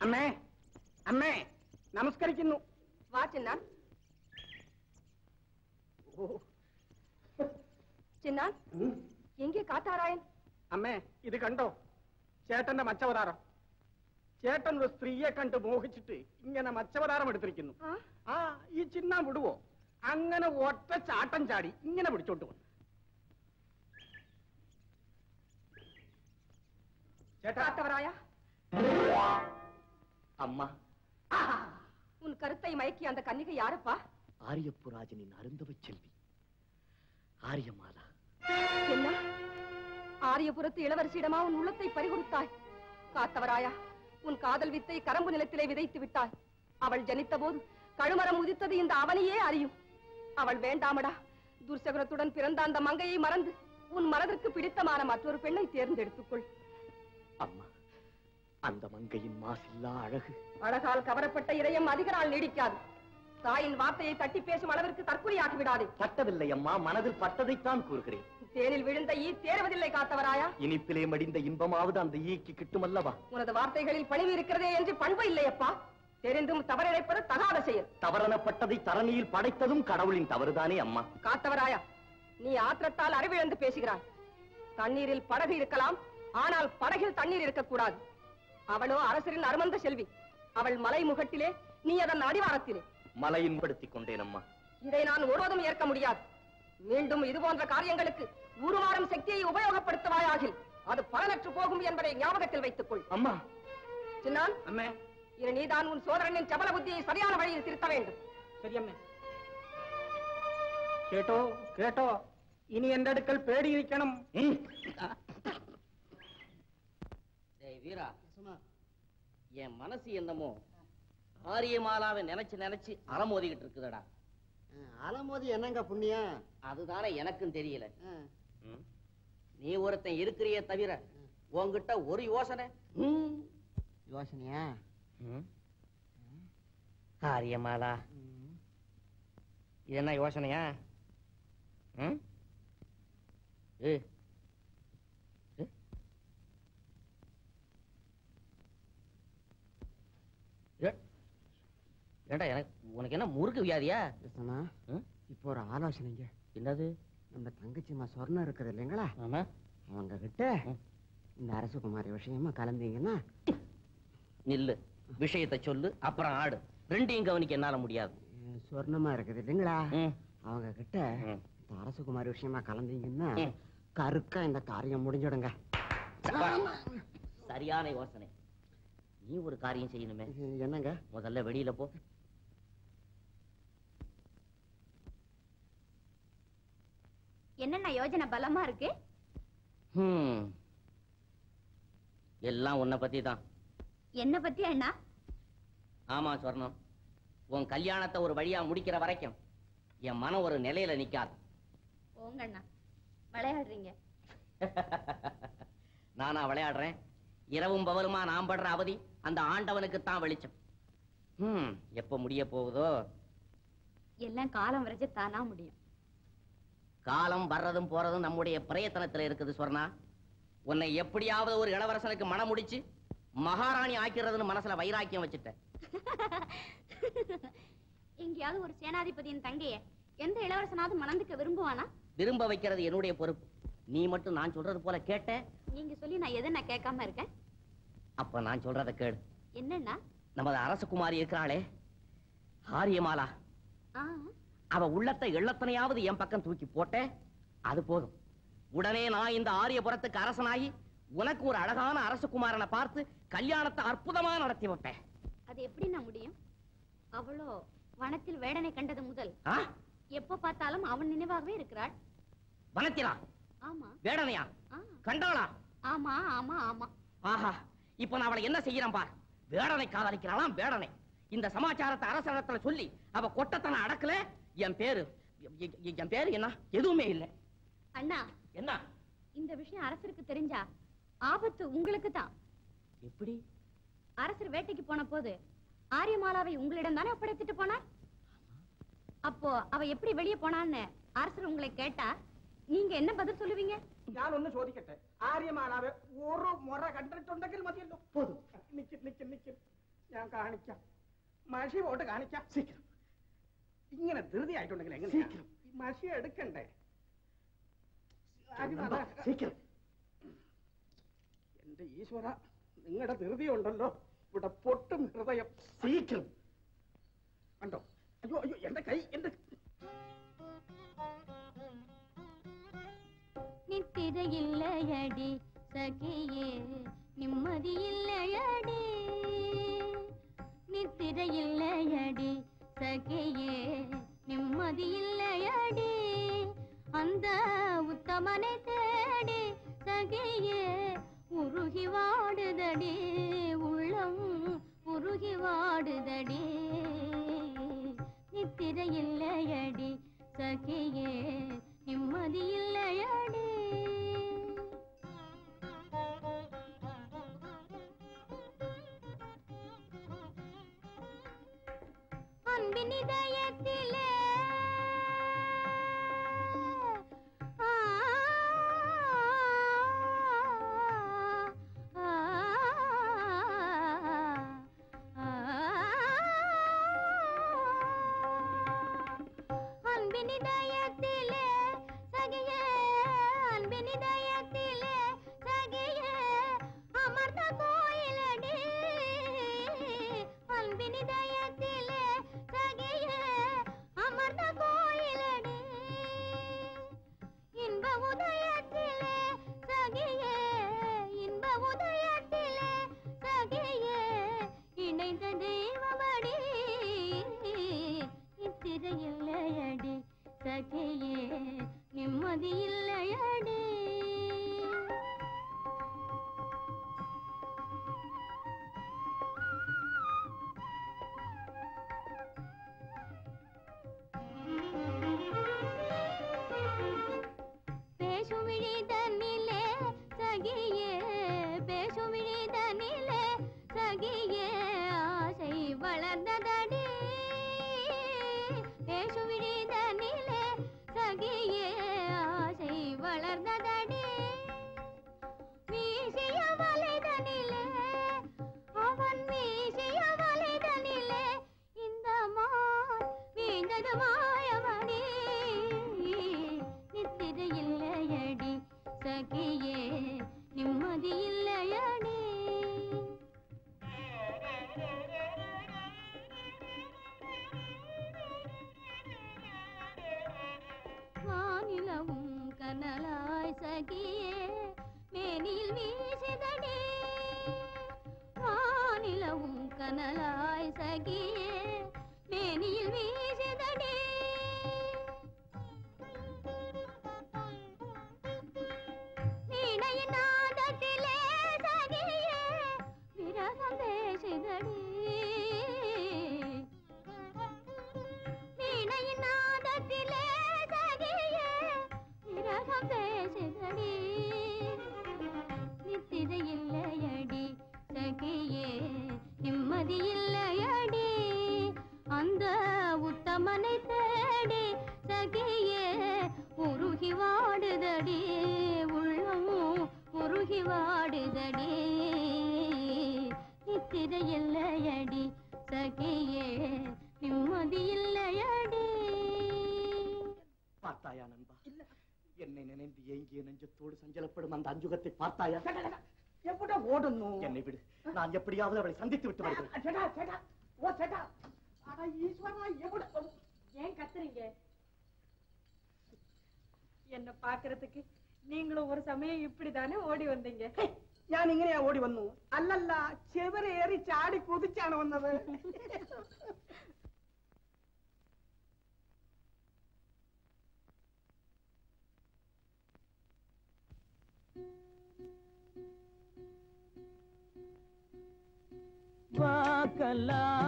അമ്മേ അമ്മേ നമസ്കരിക്കുന്നു. വാ ചിന്നാൻ. ചിന്നാൻ, എங்கே കാത്താരായൻ? അമ്മേ, ഇത് കണ്ടോ? ചേട്ടന്റെ മച്ചവതാരം. ചേട്ടൻ ഒരു സ്ത്രീയെ കണ്ട് മോഹിച്ചിട്ട് ഇങ്ങനെ മച്ചവതാരം എടുത്തിരിക്കുന്നു. ആ, ഈ ചിന്നാൻ വിടുവോ? അങ്ങനെ ഒറ്റ ചാട്ടം ചാടി ഇങ്ങനെ പിടിച്ചോണ്ട് വന്നു. காத்தவராயா, அம்மா, உன் கருத்தை மயக்கிய அந்த கன்னிகை யாரப்பா? ஆரியப்புராஜனின் அருந்தவ செல்வி ஆரியமாலா. என்ன, ஆரியபுரத்து இளவரசியிடமா உன் உள்ளத்தை பறிகொடுத்தாய்? காத்தவராயா, உன் காதல் வித்தை கரம்பு நிலத்திலே விதைத்து விட்டாய். அவள் ஜனித்த போது கழுமரம் உதித்தது இந்த அவனையே அறியும். அவள் வேண்டாமடா, துர்சகுரத்துடன் பிறந்த அந்த மங்கையை மறந்து உன் மனதிற்கு பிடித்தமான மற்றொரு பெண்ணை தேர்ந்தெடுத்துக்கொள். அம்மா, அந்த மங்கையின் மாசில்லா அழகு. அழகால் கவரப்பட்ட இதயம் அதிக நாள் நீடிக்காது. தாயின் வார்த்தையை தட்டி பேசும் அளவிற்கு தற்கொலையாகி விடாதே. பட்டதில்லை அம்மா, மனதில் பட்டதைத்தான் கூறுகிறேன். தேனில் விழுந்த ஈ தேர்வதில்லை காத்தவராயா. இனிப்பிலே மடிந்த இன்பமாவது அந்த ஈக்கு கிட்டுமல்லவா? உனது வார்த்தைகளில் பணிவு இருக்கிறதே என்று பண்பு இல்லையப்பா. தெரிந்தும் தவறிழைப்பது தகாத செயல். தவறனப்பட்டதை தரணியில் படைத்ததும் கடவுளின் தவறுதானே அம்மா. காத்தவராயா, நீ ஆத்திரத்தால் அறிவிழந்து பேசுகிறாய். தண்ணீரில் படகு இருக்கலாம், ஆனால் படகில் தண்ணீர் இருக்கக்கூடாது. அவளோ அரசரின் அருமந்த செல்வி. அவள் மலை முகட்டிலே, நீ அதன் அடிவாரத்திலே. மலையின் படுத்திக் கொண்டேன் அம்மா. இதை நான் ஒருவதும் ஏற்க முடியாது. மீண்டும் இது போன்ற காரியங்களுக்கு உருமாறும் சக்தியை உபயோகப்படுத்துவாயாகில் அது பலனற்று போகும் என்பதை ஞாபகத்தில் வைத்துக் கொள். அம்மா. சின்னான், அம்மே, இனி நீதான் உன் சோதரனின் சபல புத்தியை சரியான வழியில் திருத்த வேண்டும். ശരി അമ്മേ. കേട്ടോ കേട്ടോ, ഇനി എന്റെ അടുക്കൽ പേടിയിരിക്കണം. வீரா, என் மனசு என்னமோ ஆரியமாலாவை நினைச்சு நினைச்சு அலமோதிக்கிட்டு இருக்குதடா. அலமோதி என்னங்க புண்ணியம்? அதுதானே எனக்கும் தெரியல. நீ ஒருத்தன் இருக்கிறியே தவிர உன்கிட்ட ஒரு யோசனை. யோசனையா? ஆரியமாலா, இது என்ன யோசனையா? ஏண்டா, எனக்கு உனக்கு என்ன முறுக்கு வியாதியா? இப்போ ஒரு ஆலோசனைங்க. என்னது? நம்ம தங்கச்சிமா சொர்ணம் இருக்குது இல்லைங்களா, ஆமா, அவங்க கிட்ட இந்த அரசகுமாரி விஷயமா கலந்தீங்கன்னா. நில்லு, விஷயத்தை சொல்லு, அப்புறம் ஆடு. ரெண்டையும் கவனிக்க என்னால முடியாது. சொர்ணமா இருக்குது இல்லைங்களா, அவங்க கிட்ட இந்த அரசகுமாரி விஷயமா கலந்தீங்கன்னா கருக்கா இந்த காரியம் முடிஞ்சிடுங்க. சரியான யோசனை. நீ ஒரு காரியம் செய்யணுமே. என்னங்க? முதல்ல வெளியில போ. என்னென்ன யோஜனை பலமா இருக்கு? எல்லாம் உன்னை பத்தி தான். என்ன பத்தி அண்ணா? ஆமா சொர்ணம், உன் கல்யாணத்தை ஒரு வழியா முடிக்கிற வரைக்கும் என் மனம் ஒரு நிலையில நிக்காது. போங்க அண்ணா, விளையாடுறீங்க. நானா விளையாடுறேன்? இரவும் பகலுமா நான் படுற அவதி அந்த ஆண்டவனுக்கு தான் வெளிச்சம். எப்ப முடிய போகுதோ? எல்லாம் காலம் வரைச்சு தானா முடியும். காலம் வர்றதும் போறதும் நம்முடைய பிரயத்தனத்துல இருக்குது சொர்ணா. உன்னை எப்படியாவது ஒரு இளவரசனுக்கு மனம் முடிச்சு மகாராணி ஆக்கிறதுன்னு மனசுல வைராக்கியம் வச்சுட்ட. எங்கேயாவது ஒரு சேனாதிபதியின் தங்கைய எந்த இளவரசனாவது மணந்துக்க விரும்புவானா? விரும்ப வைக்கிறது என்னுடைய பொறுப்பு. நீ மட்டும் நான் சொல்றது போல கேட்ட. நீங்க சொல்லி நான் எதை நான் கேட்காம இருக்கேன்? அப்ப நான் சொல்றத கேடு. என்னன்னா? நமது அரசகுமாரி இருக்கிறாளே ஆரியமாலா, அவ உள்ளத்தை எள்ளத்தனையாவது என் பக்கம் தூக்கி போட்ட அது போதும். உடனே நான் இந்த ஆரியபுரத்துக்கு அரசனாகி உனக்கு ஒரு அழகான அரசகுமாரனை பார்த்து கல்யாணத்தை அற்புதமா நடத்தி வைப்பேன். அது எப்படி நான் முடியும்? அவளோ வனத்தில் வேடனை கண்டது முதல் எப்ப பார்த்தாலும் அவன் நினைவாகவே இருக்கிறாள். வனத்திலா? ஆமா. வேடனையா? கண்டாளா? ஆமா ஆமா ஆமா. ஆஹா, இப்ப நான் அவளை என்ன செய்யறேன் பார். வேடனை காதலிக்கிறாளாம், வேடனை. இந்த சமாச்சாரத்தை அரசனத்துல சொல்லி அவ கொட்டத்தனை அடக்கல. என் பேரு என்ன? எதுவுமே இல்லை. அண்ணா, என்ன இந்த விஷயம் அரசருக்கு தெரிஞ்சா ஆபத்து உங்களுக்கு தான். எப்படி? அரசர் வேட்டைக்கு போன போது ஆரியமாலாவை உங்களிடம் தானே ஒப்படைத்துட்டு போனார். அப்போ அவ எப்படி வெளியே போனான்னு அரசர் உங்களை கேட்டா நீங்க என்ன பதில் சொல்லுவீங்க? ഞാൻ ഒന്ന് ചോദിക്കട്ടെ, ആര്യമാലാവ് ഒരു മുറ കണ്ടിട്ടുണ്ടെങ്കിൽ മതിയല്ലോ. കാണിക്കാം മഷി പോട്ട് കാണിക്കാം ശീഘ്രം ഇങ്ങനെ ധൃതിയായിട്ടുണ്ടെങ്കിൽ എങ്ങനെ ശീഘ്രം മഷി എടുക്കണ്ടേ ശീഘ്രം എന്റെ ഈശ്വര നിങ്ങളുടെ ധൃതി ഉണ്ടല്ലോ ഇവിടെ പൊട്ടും ഹൃദയം ശീഘ്രം കണ്ടോ അയ്യോ അയ്യോ എന്റെ കൈ എന്റെ நித்திரையில்லையடி சகியே நிம்மதியில்லையடி நித்திரையில்லையடி சகியே நிம்மதியில்லையடி அந்த உத்தமனை தேடி சகியே உருகி வாடுதடி உள்ளம் உருகி வாடுதடி நித்திரையில்லையடி சகியே நிம்மதியில்லையடி அன்பின் இதயத்திலே அன்பின் இதயத்திலே சகியே அன்பின் இதயத்திலே சகியே அமர்ந்த கோயிலடி அன்பின் இதயத்திலே சகியே அமர்ந்த கோயிலடி இன்ப உதயத்திலே சகியே இன்ப உதயத்திலே சகியே இணைந்த தெய்வமடி நித்திரையில்லையடி சகியே நிம்மதியில்லையடி பேசுமிழிதனிலே சகியே பேசுமிழிதனிலே சகியே ஆசை வளர்ந்ததடி பேசுமிழிதனிலே சகியே ஆசை வளர்ந்ததடி வீசிய வலைதனிலே அவன் வீசிய வலைதனிலே இந்த மான் வீழ்ந்தது மாயமடி நித்திரையில்லையடி சகியே நிம்மதியில்லையடி வானிலவும் கனலாய் சகியே மேனியில் வீசிதடி வானிலவும் கனலாய் சகியே மேனியில் வீசிதடி வீணையின் நாதத்திலே சகியே விரகம் பேசுதடி வீணையின் நாதத்திலே சகியே விரகம் பேசுதடி நித்திரையில்லையடி சகியே நிம்மதியில்லையடி அந்த உத்தமனை தேடி சகியே உருகி வாடுதடி உள்ளம் உருகி வாடுதடி நித்திரையில்லையடி சகியே நிம்மதியில்லையடி பார்த்தாயா நண்பா என்னை நினைந்து ஏங்கிய நெஞ்சத்தோடு சஞ்சலப்படும் அந்த அஞ்சுகத்தை பார்த்தாயா എവിടെ ഓടുന്നു என்னை விடு நான் எப்படியாவது அவளை சந்தித்து விட்டு வருகிறேன் ചേട്ടാ ചേട്ടാ ഓ ചേട്ടാ അടാ ഈശ്വര എവിടെ ஏன் கத்துறீங்க என்ன பாக்குறதுக்கு நீங்களும் ஒரு சமயம் இப்படிதானே ஓடி வந்தீங்க ഞാൻ ഇങ്ങനെയാ ഓടി വന്നു അല്ലല്ല ചെവരേറി ചാടി കുതിച്ചാണ് വന്നത്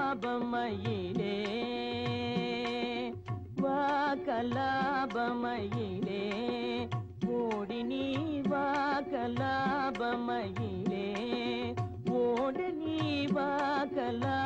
வாகலாபமயிலே வாகலாபமயிலே ஓடி நீ வாகலாபமயிலே ஓடி நீ வாகலா